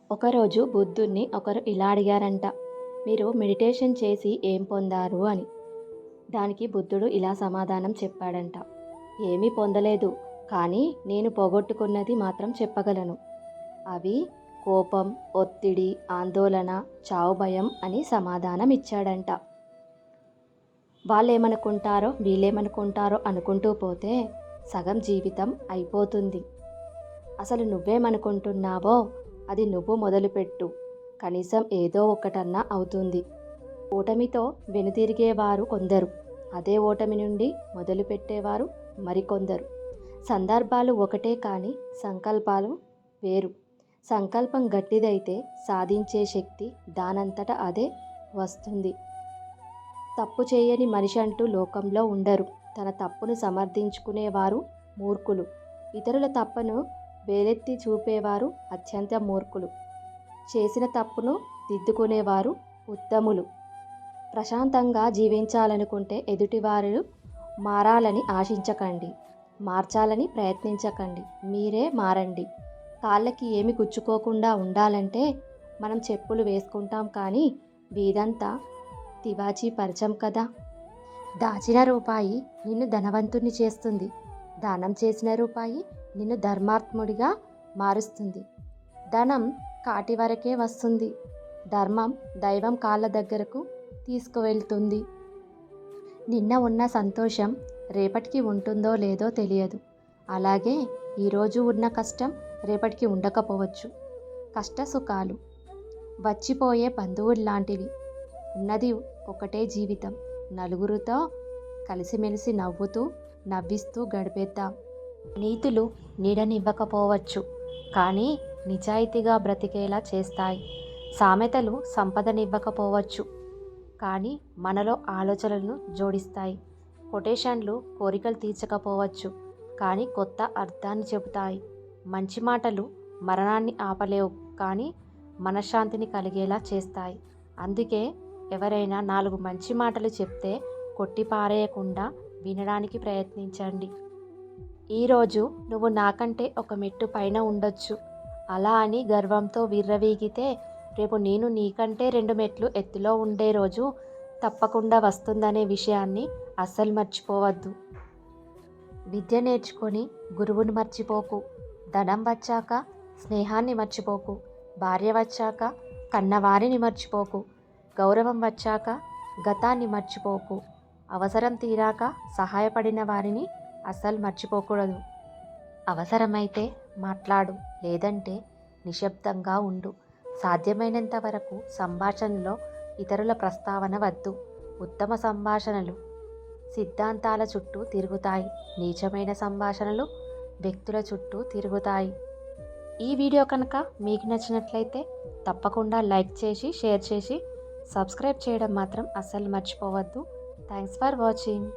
ఒకరోజు బుద్ధుణ్ణి ఒకరు ఇలా అడిగారంట, మీరు మెడిటేషన్ చేసి ఏం పొందారు అని. దానికి బుద్ధుడు ఇలా సమాధానం చెప్పాడంట, ఏమీ పొందలేదు, కానీ నేను పోగొట్టుకున్నది మాత్రం చెప్పగలను. అవి కోపం, ఒత్తిడి, ఆందోళన, చావు భయం అని సమాధానం ఇచ్చాడంట. వాళ్ళేమనుకుంటారో వీళ్ళేమనుకుంటారో అనుకుంటూ పోతే సగం జీవితం అయిపోతుంది. అసలు నువ్వేమనుకుంటున్నావో అది నువ్వు మొదలుపెట్టు, కనీసం ఏదో ఒకటన్నా అవుతుంది. ఓటమితో వెనుతిరిగేవారు కొందరు, అదే ఓటమి నుండి మొదలుపెట్టేవారు మరికొందరు. సందర్భాలు ఒకటే కానీ సంకల్పాలు వేరు. సంకల్పం గట్టిదైతే సాధించే శక్తి దానంతట అదే వస్తుంది. తప్పు చేయని మనిషి అంటూ లోకంలో ఉండరు. తన తప్పును సమర్థించుకునేవారు మూర్ఖులు. ఇతరుల తప్పును వేలెత్తి చూపేవారు అత్యంత మూర్ఖులు. చేసిన తప్పును దిద్దుకునేవారు ఉత్తములు. ప్రశాంతంగా జీవించాలనుకుంటే ఎదుటివారు మారాలని ఆశించకండి, మార్చాలని ప్రయత్నించకండి, మీరే మారండి. కాళ్ళకి ఏమి గుచ్చుకోకుండా ఉండాలంటే మనం చెప్పులు వేసుకుంటాం, కానీ వీధంతా తివాచీ పరచం కదా. దాచిన రూపాయి నిన్ను ధనవంతుని చేస్తుంది, దానం చేసిన రూపాయి నిన్ను ధర్మాత్ముడిగా మారుస్తుంది. ధనం కాటి వరకే వస్తుంది, ధర్మం దైవం కాళ్ళ దగ్గరకు తీసుకువెళ్తుంది. నిన్న ఉన్న సంతోషం రేపటికి ఉంటుందో లేదో తెలియదు. అలాగే ఈరోజు ఉన్న కష్టం రేపటికి ఉండకపోవచ్చు. కష్ట సుఖాలు వచ్చిపోయే బంధువుల్లాంటివి. ఉన్నది ఒకటే జీవితం, నలుగురితో కలిసిమెలిసి నవ్వుతూ నవ్విస్తూ గడిపేద్దాం. నీతులు నీడనివ్వకపోవచ్చు, కానీ నిజాయితీగా బ్రతికేలా చేస్తాయి. సామెతలు సంపదనివ్వకపోవచ్చు, కానీ మనలో ఆలోచనలను జోడిస్తాయి. కొటేషన్లు కోరికలు తీర్చకపోవచ్చు, కానీ కొత్త అర్థాన్ని చెబుతాయి. మంచి మాటలు మరణాన్ని ఆపలేవు, కానీ మనశ్శాంతిని కలిగేలా చేస్తాయి. అందుకే ఎవరైనా 4 మంచి మాటలు చెప్తే కొట్టిపారేయకుండా వినడానికి ప్రయత్నించండి. ఈరోజు నువ్వు నాకంటే ఒక మెట్టు పైన ఉండొచ్చు, అలా అని గర్వంతో విర్రవీగితే రేపు నేను నీకంటే 2 మెట్లు ఎత్తులో ఉండే రోజు తప్పకుండా వస్తుందనే విషయాన్ని అస్సలు మర్చిపోవద్దు. విద్య నేర్చుకొని గురువుని మర్చిపోకు. ధనం వచ్చాక స్నేహాన్ని మర్చిపోకు. భార్య వచ్చాక కన్నవారిని మర్చిపోకు. గౌరవం వచ్చాక గతాన్ని మర్చిపోకు. అవసరం తీరాక సహాయపడిన వారిని అస్సలు మర్చిపోకూడదు. అవసరమైతే మాట్లాడు, లేదంటే నిశ్శబ్దంగా ఉండు. సాధ్యమైనంత వరకు సంభాషణలో ఇతరుల ప్రస్తావన వద్దు. ఉత్తమ సంభాషణలు సిద్ధాంతాల చుట్టూ తిరుగుతాయి, నీచమైన సంభాషణలు వ్యక్తుల చుట్టూ తిరుగుతాయి. ఈ వీడియో కనుక మీకు నచ్చినట్లయితే తప్పకుండా లైక్ చేసి, షేర్ చేసి, సబ్స్క్రైబ్ చేయడం మాత్రం అస్సలు మర్చిపోవద్దు. Thanks for watching.